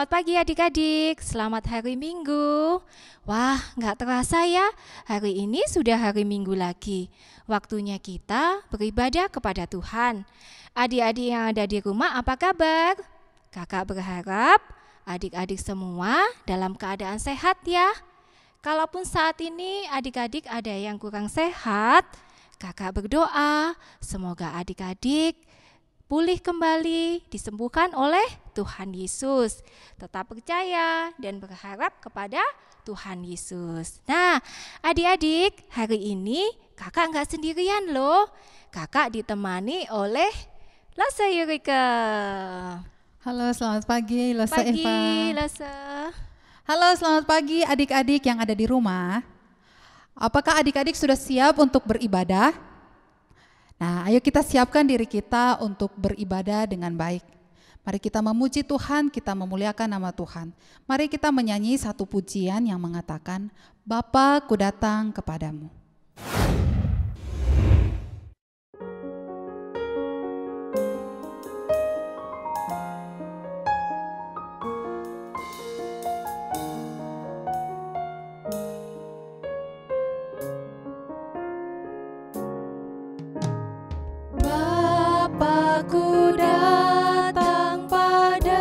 Selamat pagi adik-adik, selamat hari Minggu. Wah, nggak terasa ya, hari ini sudah hari Minggu lagi. Waktunya kita beribadah kepada Tuhan. Adik-adik yang ada di rumah apa kabar? Kakak berharap adik-adik semua dalam keadaan sehat ya. Kalaupun saat ini adik-adik ada yang kurang sehat, kakak berdoa semoga adik-adik pulih kembali, disembuhkan oleh Tuhan Yesus. Tetap percaya dan berharap kepada Tuhan Yesus. Nah, adik-adik, hari ini kakak nggak sendirian loh. Kakak ditemani oleh Lasa Yurika. Halo, selamat pagi Lasa Eva. Pagi, Lasa. Halo, selamat pagi adik-adik yang ada di rumah. Apakah adik-adik sudah siap untuk beribadah? Nah, ayo kita siapkan diri kita untuk beribadah dengan baik. Mari kita memuji Tuhan, kita memuliakan nama Tuhan. Mari kita menyanyi satu pujian yang mengatakan, Bapa, ku datang kepadamu. Ku datang padamu,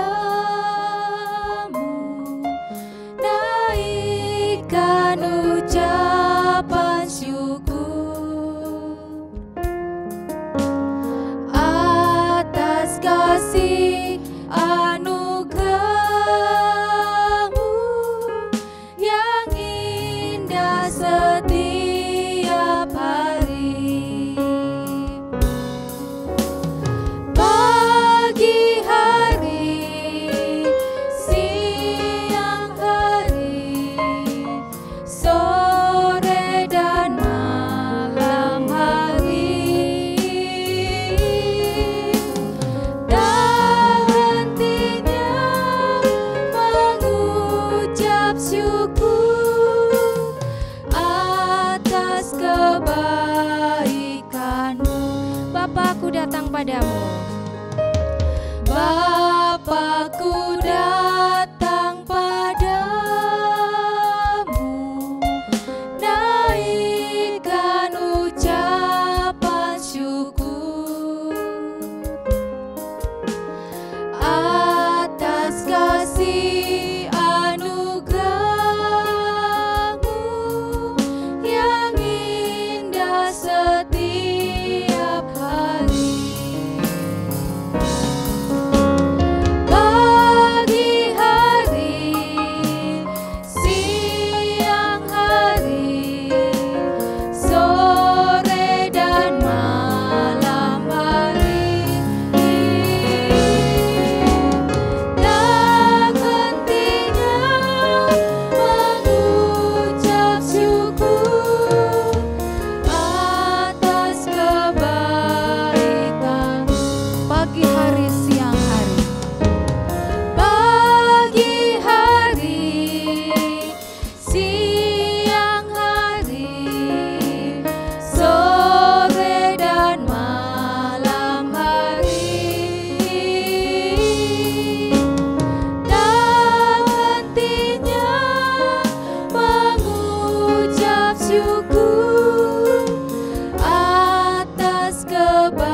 naikkan ucapan syukur atas kasih anugerah-Mu yang indah setiap hari. Bapakku datang padamu. Bapakku datang padamu, naikkan ucapan syukur atas kasih anugerah-Mu yang indah setiap hari. Pagi hari, siang hari, sore dan malam hari, tak hentinya mengucap syukur atas kebaikan. Pagi hari, siang hari. Pagi hari, siang hari, sore dan malam hari, tak hentinya mengucap syukur atas kebaikan-Mu.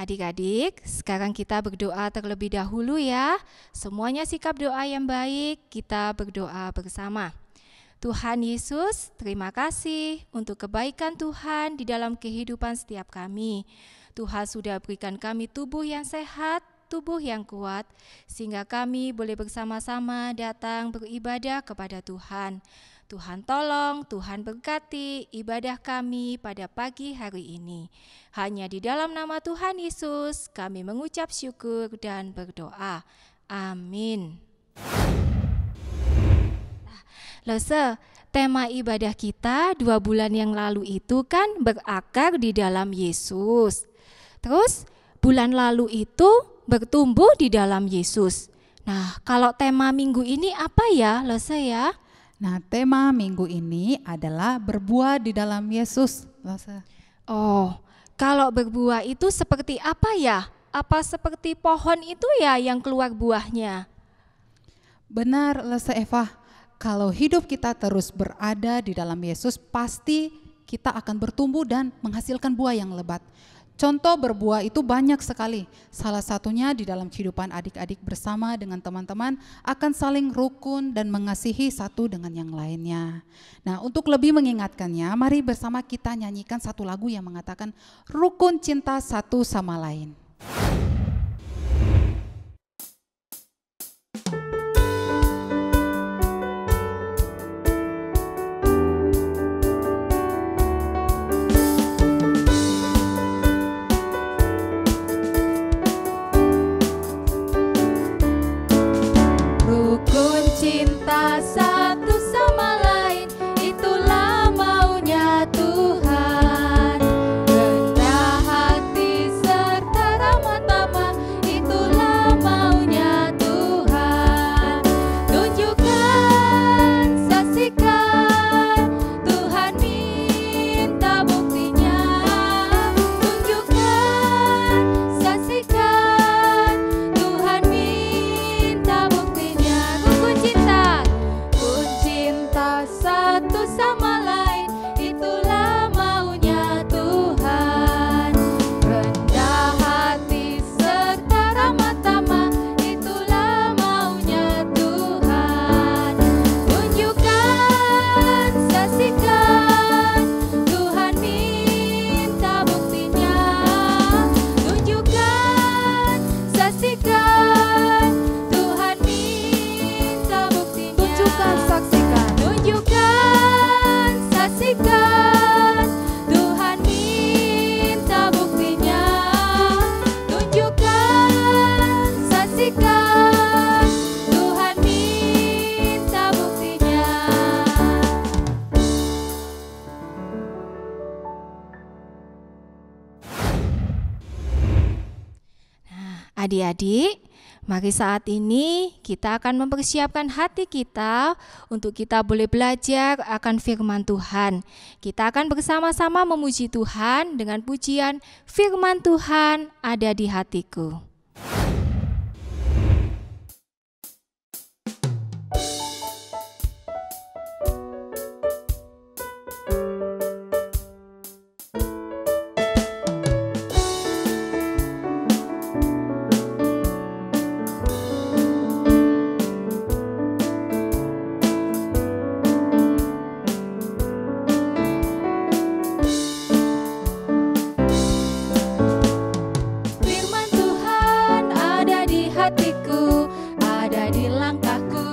Adik-adik, sekarang kita berdoa terlebih dahulu ya. Semuanya sikap doa yang baik, kita berdoa bersama. Tuhan Yesus, terima kasih untuk kebaikan Tuhan di dalam kehidupan setiap kami. Tuhan sudah berikan kami tubuh yang sehat, tubuh yang kuat, sehingga kami boleh bersama-sama datang beribadah kepada Tuhan. Tuhan tolong, Tuhan berkati ibadah kami pada pagi hari ini. Hanya di dalam nama Tuhan Yesus kami mengucap syukur dan berdoa. Amin. Lose, tema ibadah kita 2 bulan yang lalu itu kan berakar di dalam Yesus. Terus bulan lalu itu bertumbuh di dalam Yesus. Nah, kalau tema minggu ini apa ya, Lose ya? Nah, tema minggu ini adalah berbuah di dalam Yesus. Oh, kalau berbuah itu seperti apa ya? Apa seperti pohon itu ya yang keluar buahnya? Benar, Lese Eva. Kalau hidup kita terus berada di dalam Yesus, pasti kita akan bertumbuh dan menghasilkan buah yang lebat. Contoh berbuah itu banyak sekali. Salah satunya di dalam kehidupan adik-adik bersama dengan teman-teman akan saling rukun dan mengasihi satu dengan yang lainnya. Nah, untuk lebih mengingatkannya, mari bersama kita nyanyikan satu lagu yang mengatakan rukun cinta satu sama lain. Cinta satu sama lain, itulah maunya Tuhan. Rendah hati serta ramah tamah, itulah maunya Tuhan. Tunjukkan, saksikan, Tuhan minta buktinya. Tunjukkan, saksikan, Tuhan minta buktinya. Kun cinta satu sama lain, itulah maunya Tuhan. Rendah hati serta ramah tamah, itulah maunya Tuhan. Tunjukkan, saksikan, Tuhan minta buktinya. Tunjukkan, saksikan, Tuhan minta buktinya. Tunjukkan, saksikan, Tuhan minta buktinya. Tunjukkan, saksikan, Tuhan minta buktinya. Nah, adik-adik, mari saat ini kita akan mempersiapkan hati kita untuk kita boleh belajar akan firman Tuhan. Kita akan bersama-sama memuji Tuhan dengan pujian firman Tuhan ada di hatiku. Firman Tuhan ada di hatiku, ada di langkahku,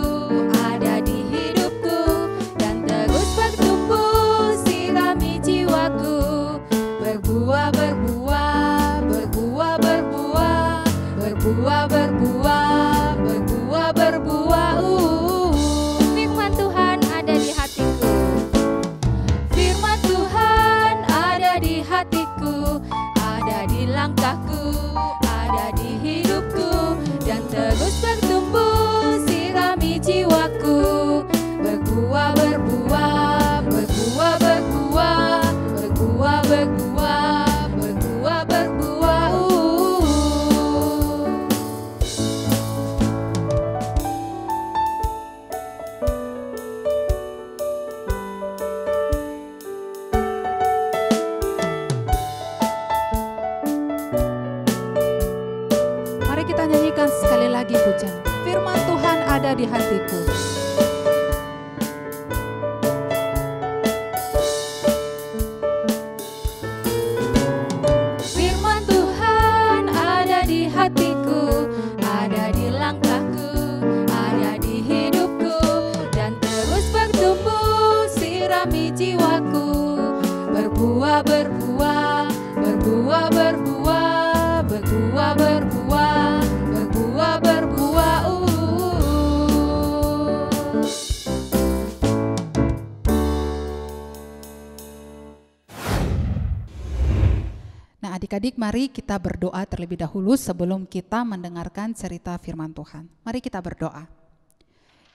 ada di hidupku, dan terus bertumbuh sirami jiwaku. Berbuah, berbuah, berbuah, berbuah, berbuah, berbuah, berbuah, berbuah. Firman Tuhan ada di hatiku. Firman Tuhan ada di hatiku, ada di langkahku, ada di hidupku, dan terus bertumbuh sirami jiwaku. Berbuah, berbuah, berbuah, berbuah, berbuah, berbuah, berbuah, berbuah. Mari kita nyanyikan sekali lagi pujian. Firman Tuhan ada di hatiku. Firman Tuhan ada di hatiku, ada di langkahku, ada di hidupku, dan terus bertumbuh sirami jiwaku. Berbuah, berbuah, berbuah, berbuah, berbuah, berbuah, berbuah, berbuah. adik-adik mari kita berdoa terlebih dahulu sebelum kita mendengarkan cerita firman Tuhan. Mari kita berdoa.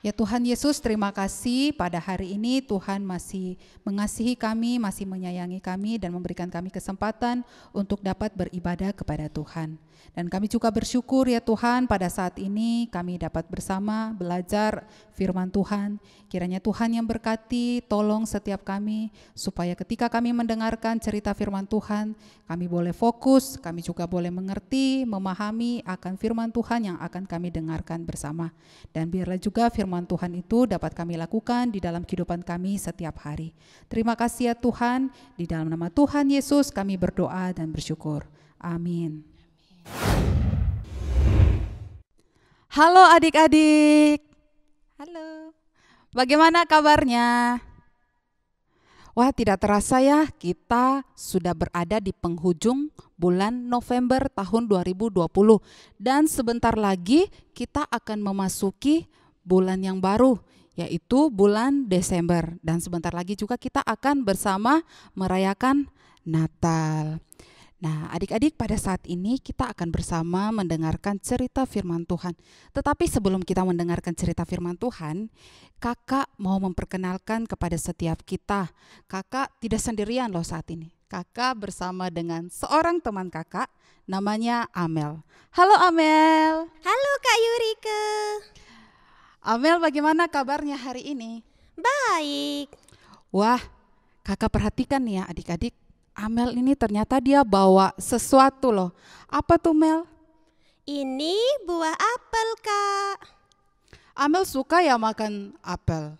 Ya Tuhan Yesus, terima kasih pada hari ini Tuhan masih mengasihi kami, masih menyayangi kami dan memberikan kami kesempatan untuk dapat beribadah kepada Tuhan. Dan kami juga bersyukur ya Tuhan pada saat ini kami dapat bersama belajar firman Tuhan. Kiranya Tuhan yang berkati, tolong setiap kami supaya ketika kami mendengarkan cerita firman Tuhan, kami boleh fokus, kami juga boleh mengerti, memahami akan firman Tuhan yang akan kami dengarkan bersama. Dan biarlah juga firman Tuhan itu dapat kami lakukan di dalam kehidupan kami setiap hari. Terima kasih ya Tuhan, di dalam nama Tuhan Yesus kami berdoa dan bersyukur. Amin. Halo adik-adik. Halo. Bagaimana kabarnya? Wah, tidak terasa ya, kita sudah berada di penghujung bulan November tahun 2020 dan sebentar lagi kita akan memasuki bulan yang baru, yaitu bulan Desember, dan sebentar lagi juga kita akan bersama merayakan Natal. Nah, adik-adik, pada saat ini kita akan bersama mendengarkan cerita firman Tuhan. Tetapi sebelum kita mendengarkan cerita firman Tuhan, kakak mau memperkenalkan kepada setiap kita. Kakak tidak sendirian loh saat ini. Kakak bersama dengan seorang teman kakak, namanya Amel. Halo Amel. Halo Kak Yurike. Amel, bagaimana kabarnya hari ini? Baik. Wah, kakak perhatikan nih ya adik-adik. Amel ini ternyata dia bawa sesuatu loh. Apa tuh Mel? Ini buah apel Kak. Amel suka ya makan apel?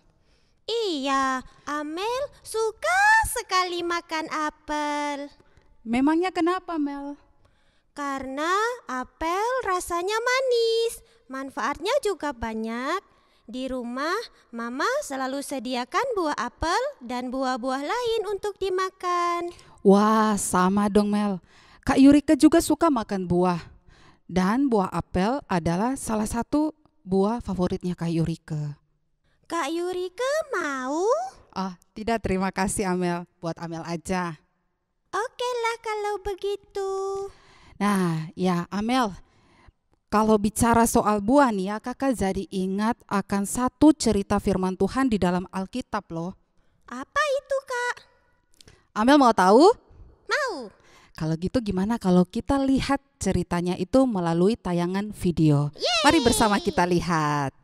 Iya, Amel suka sekali makan apel. Memangnya kenapa Mel? Karena apel rasanya manis, manfaatnya juga banyak. Di rumah, Mama selalu sediakan buah apel dan buah-buah lain untuk dimakan. Wah, sama dong Mel. Kak Yurika juga suka makan buah. Dan buah apel adalah salah satu buah favoritnya Kak Yurika. Kak Yurike mau? Tidak, terima kasih Amel. Buat Amel aja. Oke lah kalau begitu. Nah, ya Amel, kalau bicara soal buah nih ya, kakak jadi ingat akan satu cerita firman Tuhan di dalam Alkitab loh. Apa itu Kak? Amel mau tahu? Mau. Kalau gitu gimana kalau kita lihat ceritanya itu melalui tayangan video? Yeay. Mari bersama kita lihat.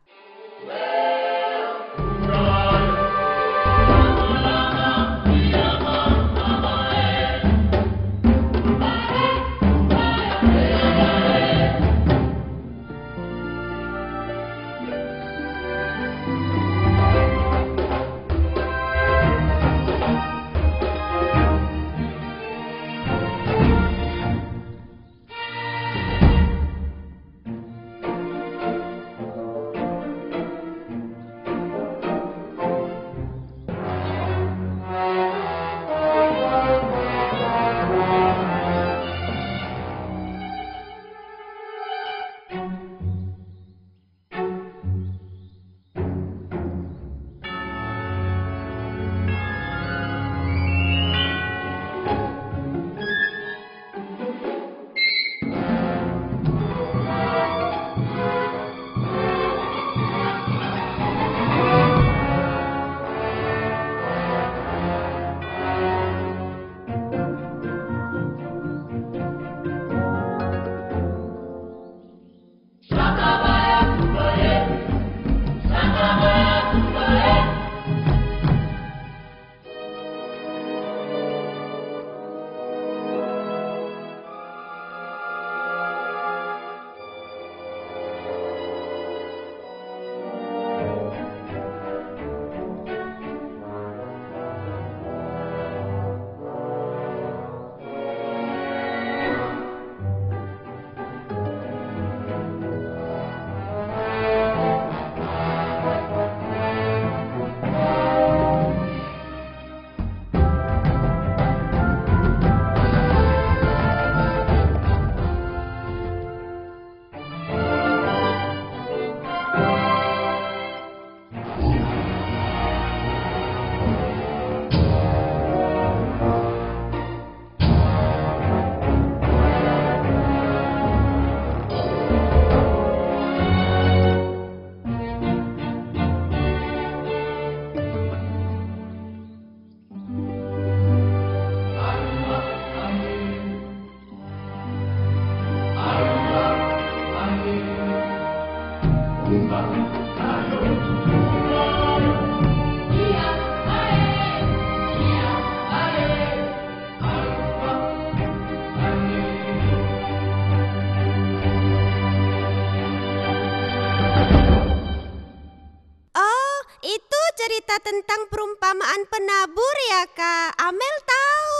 perumpamaan penabur ya Kak? Amel tahu.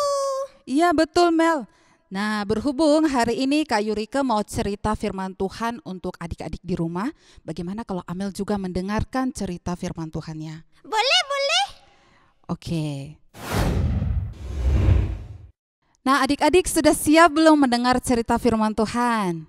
Iya betul Mel. Nah berhubung hari ini Kak Yurike mau cerita firman Tuhan untuk adik-adik di rumah. Bagaimana kalau Amel juga mendengarkan cerita firman Tuhannya? Boleh, boleh. Oke. Nah adik-adik sudah siap belum mendengar cerita firman Tuhan?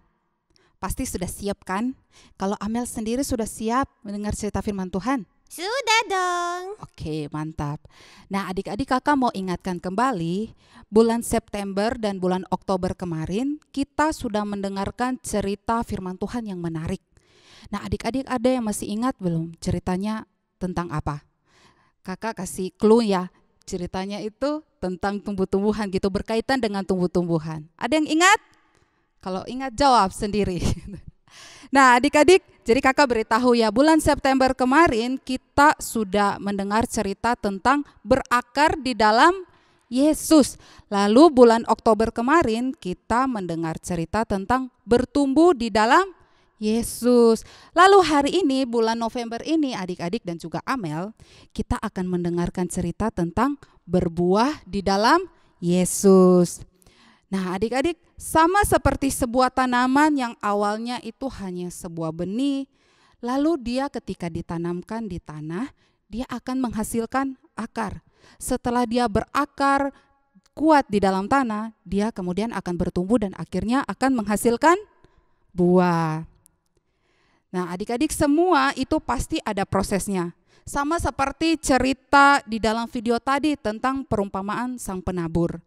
Pasti sudah siap kan? Kalau Amel sendiri sudah siap mendengar cerita firman Tuhan? Sudah dong. Oke, mantap. Nah, adik-adik kakak mau ingatkan kembali, bulan September dan bulan Oktober kemarin kita sudah mendengarkan cerita firman Tuhan yang menarik. Nah, adik-adik ada yang masih ingat belum ceritanya tentang apa? Kakak kasih clue ya, ceritanya itu tentang tumbuh-tumbuhan gitu, berkaitan dengan tumbuh-tumbuhan. Ada yang ingat? Kalau ingat jawab sendiri. Nah adik-adik, jadi kakak beritahu ya, bulan September kemarin kita sudah mendengar cerita tentang berakar di dalam Yesus. Lalu bulan Oktober kemarin kita mendengar cerita tentang bertumbuh di dalam Yesus. Lalu hari ini, bulan November ini adik-adik dan juga Amel, kita akan mendengarkan cerita tentang berbuah di dalam Yesus. Nah adik-adik, sama seperti sebuah tanaman yang awalnya itu hanya sebuah benih, lalu dia ketika ditanamkan di tanah, dia akan menghasilkan akar. Setelah dia berakar kuat di dalam tanah, dia kemudian akan bertumbuh dan akhirnya akan menghasilkan buah. Nah adik-adik, semua itu pasti ada prosesnya. Sama seperti cerita di dalam video tadi tentang perumpamaan sang penabur.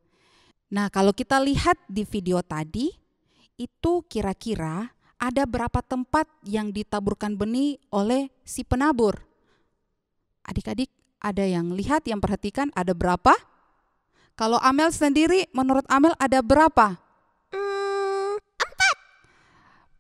Nah kalau kita lihat di video tadi, itu kira-kira ada berapa tempat yang ditaburkan benih oleh si penabur? Adik-adik ada yang lihat, yang perhatikan ada berapa? Kalau Amel sendiri, menurut Amel ada berapa? 4.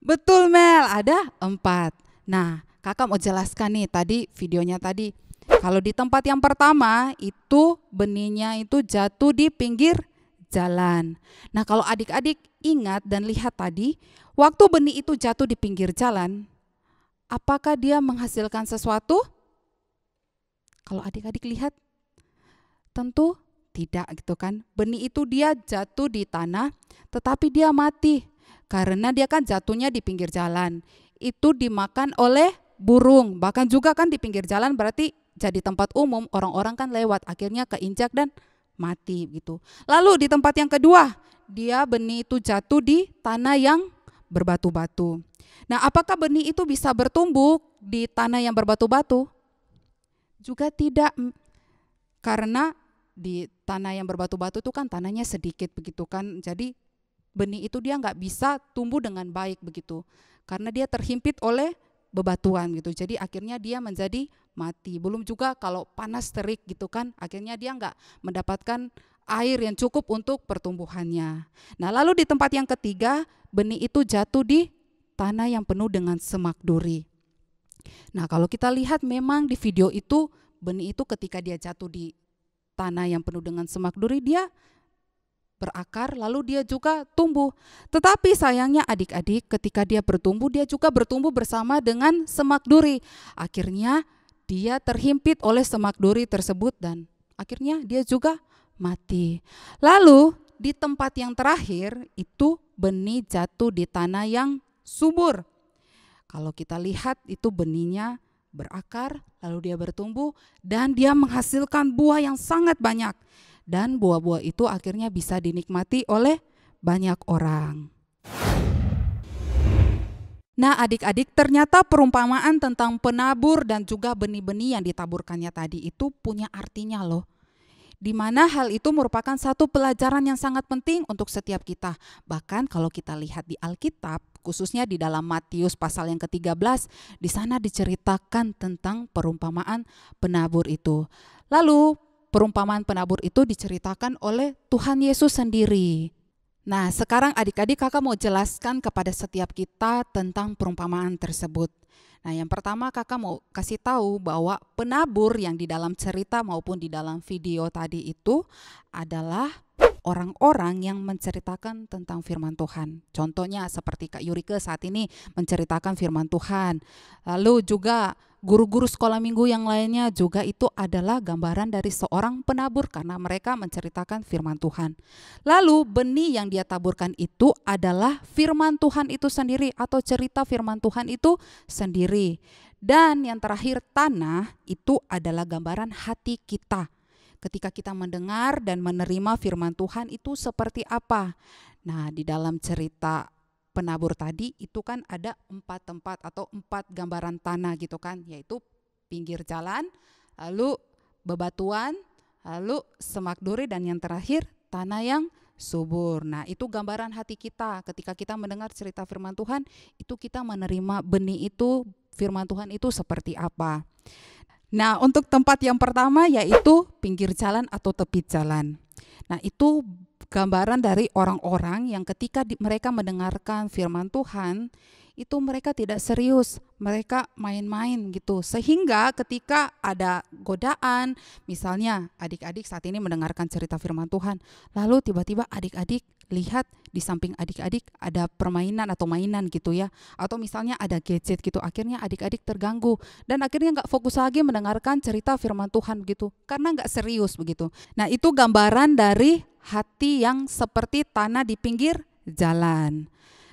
Betul Mel, ada 4. Nah kakak mau jelaskan nih tadi videonya tadi. Kalau di tempat yang pertama itu benihnya itu jatuh di pinggir jalan. Nah kalau adik-adik ingat dan lihat tadi, waktu benih itu jatuh di pinggir jalan, apakah dia menghasilkan sesuatu? Kalau adik-adik lihat, tentu tidak gitu kan. Benih itu dia jatuh di tanah, tetapi dia mati. Karena dia kan jatuhnya di pinggir jalan. Itu dimakan oleh burung. Bahkan juga kan di pinggir jalan berarti jadi tempat umum, orang-orang kan lewat, akhirnya keinjak dan mati gitu. Lalu di tempat yang kedua, dia benih itu jatuh di tanah yang berbatu-batu. Nah, apakah benih itu bisa bertumbuh di tanah yang berbatu-batu? Juga tidak, karena di tanah yang berbatu-batu itu kan tanahnya sedikit begitu kan. Jadi benih itu dia nggak bisa tumbuh dengan baik begitu, karena dia terhimpit oleh bebatuan gitu. Jadi akhirnya dia menjadi mati. Belum juga kalau panas terik gitu kan, akhirnya dia nggak mendapatkan air yang cukup untuk pertumbuhannya. Nah lalu di tempat yang ketiga, benih itu jatuh di tanah yang penuh dengan semak duri. Nah kalau kita lihat memang di video itu, benih itu ketika dia jatuh di tanah yang penuh dengan semak duri, dia berakar lalu dia juga tumbuh. Tetapi sayangnya adik-adik, ketika dia bertumbuh, dia juga bertumbuh bersama dengan semak duri. Akhirnya dia terhimpit oleh semak duri tersebut dan akhirnya dia juga mati. Lalu di tempat yang terakhir itu benih jatuh di tanah yang subur. Kalau kita lihat itu benihnya berakar, lalu dia bertumbuh dan dia menghasilkan buah yang sangat banyak. Dan buah-buah itu akhirnya bisa dinikmati oleh banyak orang. Nah adik-adik, ternyata perumpamaan tentang penabur dan juga benih-benih yang ditaburkannya tadi itu punya artinya loh. Di mana hal itu merupakan satu pelajaran yang sangat penting untuk setiap kita. Bahkan kalau kita lihat di Alkitab, khususnya di dalam Matius pasal yang ke-13, di sana diceritakan tentang perumpamaan penabur itu. Lalu perumpamaan penabur itu diceritakan oleh Tuhan Yesus sendiri. Nah sekarang adik-adik kakak mau jelaskan kepada setiap kita tentang perumpamaan tersebut. Nah yang pertama kakak mau kasih tahu bahwa penabur yang di dalam cerita maupun di dalam video tadi itu adalah orang-orang yang menceritakan tentang firman Tuhan. Contohnya seperti Kak Yurike saat ini menceritakan firman Tuhan. Lalu juga guru-guru sekolah minggu yang lainnya juga itu adalah gambaran dari seorang penabur karena mereka menceritakan firman Tuhan. Lalu benih yang dia taburkan itu adalah firman Tuhan itu sendiri atau cerita firman Tuhan itu sendiri. Dan yang terakhir tanah itu adalah gambaran hati kita. Ketika kita mendengar dan menerima firman Tuhan itu seperti apa? Nah, di dalam cerita penabur tadi itu kan ada 4 tempat atau 4 gambaran tanah gitu kan, yaitu pinggir jalan, lalu bebatuan, lalu semak duri, dan yang terakhir tanah yang subur. Nah, itu gambaran hati kita ketika kita mendengar cerita firman Tuhan, itu kita menerima benih itu, firman Tuhan itu seperti apa. Nah, untuk tempat yang pertama yaitu pinggir jalan atau tepi jalan. Nah, itu gambaran dari orang-orang yang ketika mereka mendengarkan firman Tuhan, itu mereka tidak serius, mereka main-main gitu. Sehingga ketika ada godaan, misalnya adik-adik saat ini mendengarkan cerita firman Tuhan, lalu tiba-tiba adik-adik lihat di samping adik-adik ada permainan atau mainan gitu ya, atau misalnya ada gadget gitu, akhirnya adik-adik terganggu dan akhirnya nggak fokus lagi mendengarkan cerita firman Tuhan gitu, karena nggak serius begitu. Nah, itu gambaran dari hati yang seperti tanah di pinggir jalan.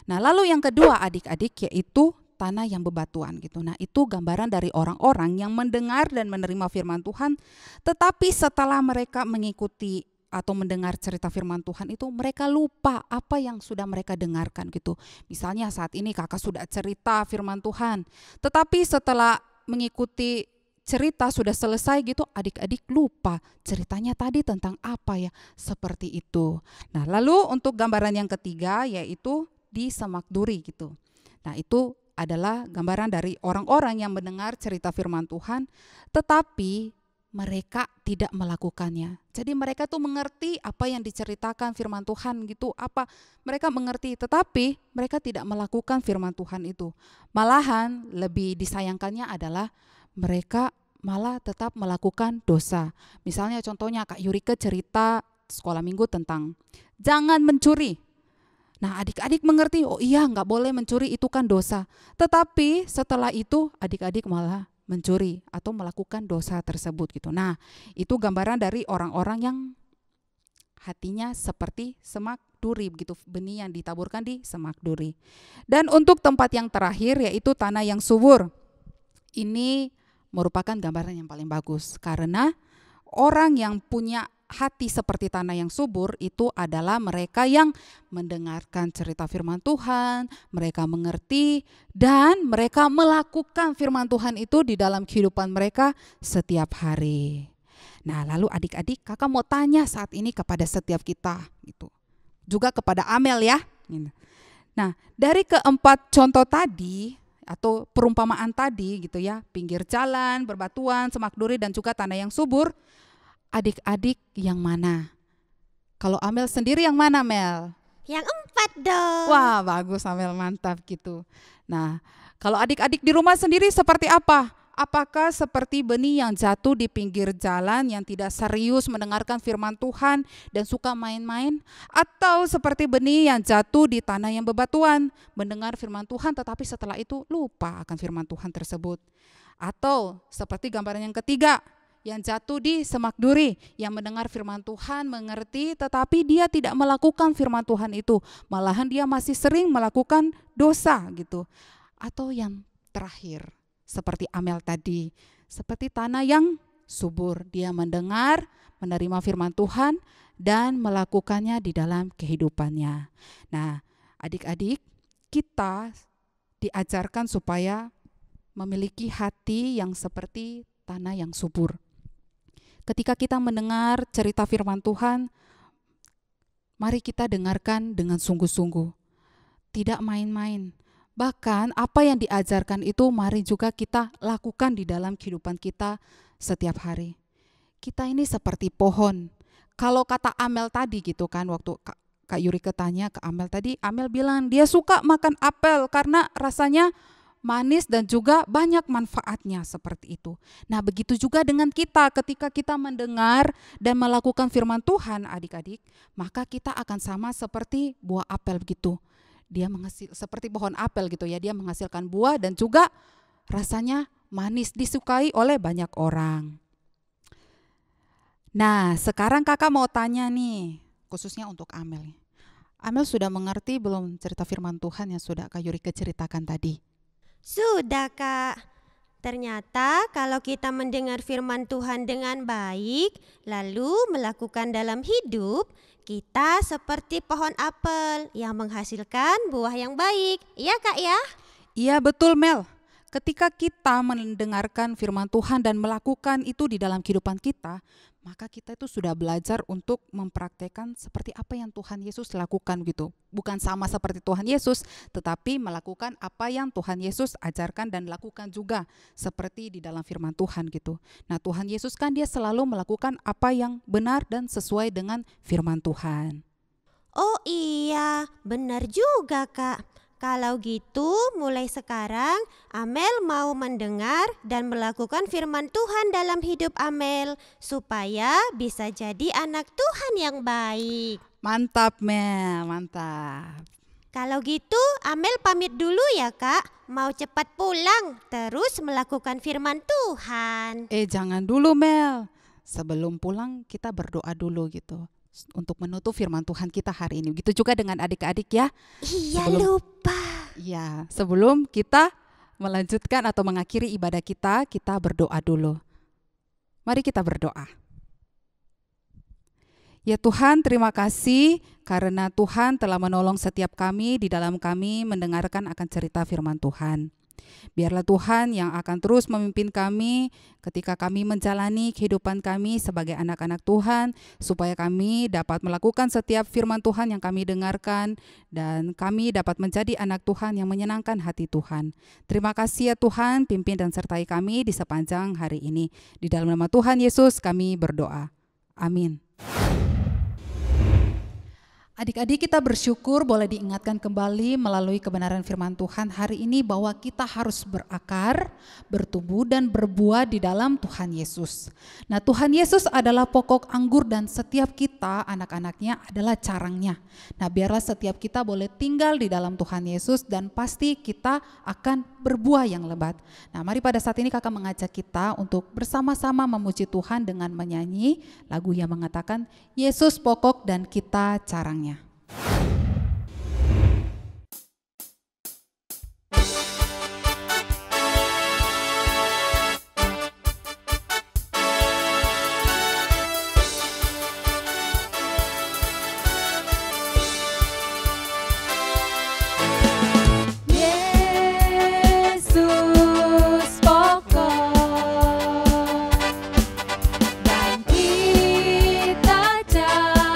Nah, lalu yang kedua adik-adik yaitu tanah yang bebatuan gitu. Nah, itu gambaran dari orang-orang yang mendengar dan menerima firman Tuhan, tetapi setelah mereka mengikuti atau mendengar cerita firman Tuhan itu mereka lupa apa yang sudah mereka dengarkan gitu. Misalnya saat ini kakak sudah cerita firman Tuhan, tetapi setelah mengikuti cerita sudah selesai gitu, adik-adik lupa ceritanya tadi tentang apa ya, seperti itu. Nah, lalu untuk gambaran yang ketiga yaitu di semak duri gitu. Nah, itu adalah gambaran dari orang-orang yang mendengar cerita firman Tuhan, tetapi mereka tidak melakukannya. Jadi mereka tuh mengerti apa yang diceritakan firman Tuhan gitu, apa mereka mengerti, tetapi mereka tidak melakukan firman Tuhan itu. Malahan lebih disayangkannya adalah mereka malah tetap melakukan dosa. Misalnya contohnya Kak Yurike cerita sekolah minggu tentang jangan mencuri. Nah, adik-adik mengerti, oh iya nggak boleh mencuri, itu kan dosa. Tetapi setelah itu adik-adik malah mencuri atau melakukan dosa tersebut gitu. Nah, itu gambaran dari orang-orang yang hatinya seperti semak duri begitu, benih yang ditaburkan di semak duri. Dan untuk tempat yang terakhir yaitu tanah yang subur. Ini merupakan gambaran yang paling bagus karena orang yang punya hati seperti tanah yang subur itu adalah mereka yang mendengarkan cerita firman Tuhan, mereka mengerti dan mereka melakukan firman Tuhan itu di dalam kehidupan mereka setiap hari. Nah, lalu adik-adik, kakak mau tanya saat ini kepada setiap kita gitu. Juga kepada Amel ya. Nah, dari keempat contoh tadi atau perumpamaan tadi gitu ya, pinggir jalan, berbatuan, semak duri dan juga tanah yang subur, adik-adik yang mana? Kalau Amel sendiri yang mana, Mel? Yang 4 dong. Wah, bagus Amel, mantap gitu. Nah, kalau adik-adik di rumah sendiri seperti apa? Apakah seperti benih yang jatuh di pinggir jalan yang tidak serius mendengarkan firman Tuhan dan suka main-main? Atau seperti benih yang jatuh di tanah yang bebatuan, mendengar firman Tuhan tetapi setelah itu lupa akan firman Tuhan tersebut? Atau seperti gambaran yang ketiga, yang jatuh di semak duri, yang mendengar firman Tuhan, mengerti, tetapi dia tidak melakukan firman Tuhan itu. Malahan dia masih sering melakukan dosa gitu. Atau yang terakhir, seperti Amel tadi, seperti tanah yang subur. Dia mendengar, menerima firman Tuhan, dan melakukannya di dalam kehidupannya. Nah, adik-adik, kita diajarkan supaya memiliki hati yang seperti tanah yang subur. Ketika kita mendengar cerita firman Tuhan, mari kita dengarkan dengan sungguh-sungguh, tidak main-main. Bahkan apa yang diajarkan itu mari juga kita lakukan di dalam kehidupan kita setiap hari. Kita ini seperti pohon. Kalau kata Amel tadi gitu kan, waktu Kak Yurike tanya ke Amel tadi, Amel bilang dia suka makan apel karena rasanya manis dan juga banyak manfaatnya seperti itu. Nah, begitu juga dengan kita ketika kita mendengar dan melakukan firman Tuhan adik-adik, maka kita akan sama seperti buah apel begitu. Dia seperti pohon apel gitu ya, dia menghasilkan buah dan juga rasanya manis, disukai oleh banyak orang. Nah, sekarang kakak mau tanya nih, khususnya untuk Amel. Amel sudah mengerti belum cerita firman Tuhan yang sudah Kak Yurika ceritakan tadi? Sudah, Kak. Ternyata kalau kita mendengar firman Tuhan dengan baik, lalu melakukan dalam hidup, kita seperti pohon apel yang menghasilkan buah yang baik. Iya, Kak ya? Iya betul Mel. Ketika kita mendengarkan firman Tuhan dan melakukan itu di dalam kehidupan kita, maka kita itu sudah belajar untuk mempraktekkan seperti apa yang Tuhan Yesus lakukan gitu. Bukan sama seperti Tuhan Yesus, tetapi melakukan apa yang Tuhan Yesus ajarkan dan lakukan juga seperti di dalam firman Tuhan gitu. Nah, Tuhan Yesus kan dia selalu melakukan apa yang benar dan sesuai dengan firman Tuhan. Oh iya, benar juga, Kak. Kalau gitu, mulai sekarang Amel mau mendengar dan melakukan firman Tuhan dalam hidup Amel supaya bisa jadi anak Tuhan yang baik. Mantap Mel, mantap. Kalau gitu, Amel pamit dulu ya, Kak. Mau cepat pulang, terus melakukan firman Tuhan. Jangan dulu Mel. Sebelum pulang kita berdoa dulu gitu, untuk menutup firman Tuhan kita hari ini. Begitu juga dengan adik-adik ya. Iya, lupa. Ya, sebelum kita melanjutkan atau mengakhiri ibadah kita berdoa dulu. Mari kita berdoa. Ya Tuhan, terima kasih karena Tuhan telah menolong setiap kami di dalam kami mendengarkan akan cerita firman Tuhan. Biarlah Tuhan yang akan terus memimpin kami ketika kami menjalani kehidupan kami sebagai anak-anak Tuhan, supaya kami dapat melakukan setiap firman Tuhan yang kami dengarkan dan kami dapat menjadi anak Tuhan yang menyenangkan hati Tuhan. Terima kasih ya Tuhan, pimpin dan sertai kami di sepanjang hari ini. Di dalam nama Tuhan Yesus kami berdoa. Amin. Adik-adik, kita bersyukur boleh diingatkan kembali melalui kebenaran firman Tuhan hari ini bahwa kita harus berakar, bertumbuh dan berbuah di dalam Tuhan Yesus. Nah, Tuhan Yesus adalah pokok anggur dan setiap kita anak-anaknya adalah carangnya. Nah, biarlah setiap kita boleh tinggal di dalam Tuhan Yesus dan pasti kita akan berbuah yang lebat. Nah, mari pada saat ini kakak mengajak kita untuk bersama-sama memuji Tuhan dengan menyanyi lagu yang mengatakan Yesus pokok dan kita carangnya. Dan kita carangnya.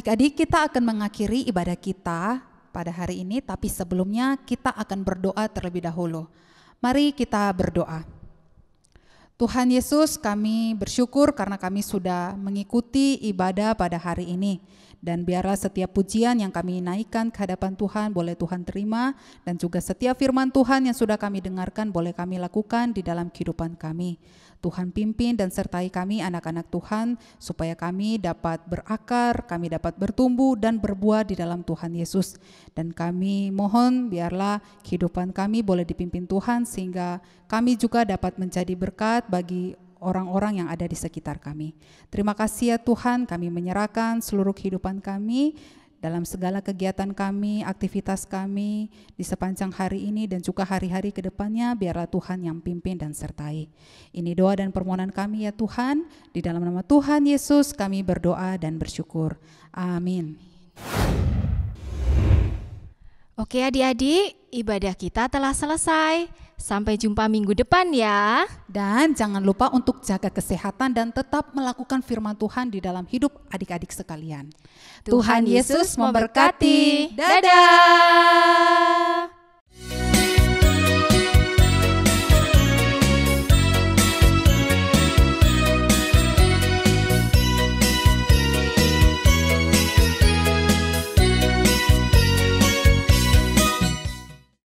Adik-adik, kita akan mengakhiri ibadah kita pada hari ini, tapi sebelumnya kita akan berdoa terlebih dahulu. Mari kita berdoa. Tuhan Yesus, kami bersyukur karena kami sudah mengikuti ibadah pada hari ini. Dan biarlah setiap pujian yang kami naikkan ke hadapan Tuhan boleh Tuhan terima, dan juga setiap firman Tuhan yang sudah kami dengarkan boleh kami lakukan di dalam kehidupan kami. Tuhan pimpin dan sertai kami anak-anak Tuhan, supaya kami dapat berakar, kami dapat bertumbuh dan berbuah di dalam Tuhan Yesus. Dan kami mohon biarlah kehidupan kami boleh dipimpin Tuhan, sehingga kami juga dapat menjadi berkat bagi orang-orang yang ada di sekitar kami. Terima kasih ya Tuhan, kami menyerahkan seluruh kehidupan kami dalam segala kegiatan kami, aktivitas kami di sepanjang hari ini dan juga hari-hari ke depannya, biarlah Tuhan yang pimpin dan sertai. Ini doa dan permohonan kami ya Tuhan, di dalam nama Tuhan Yesus kami berdoa dan bersyukur. Amin. Oke adik-adik, ibadah kita telah selesai. Sampai jumpa minggu depan ya. Dan jangan lupa untuk jaga kesehatan dan tetap melakukan firman Tuhan di dalam hidup adik-adik sekalian. Tuhan Yesus memberkati. Dadah.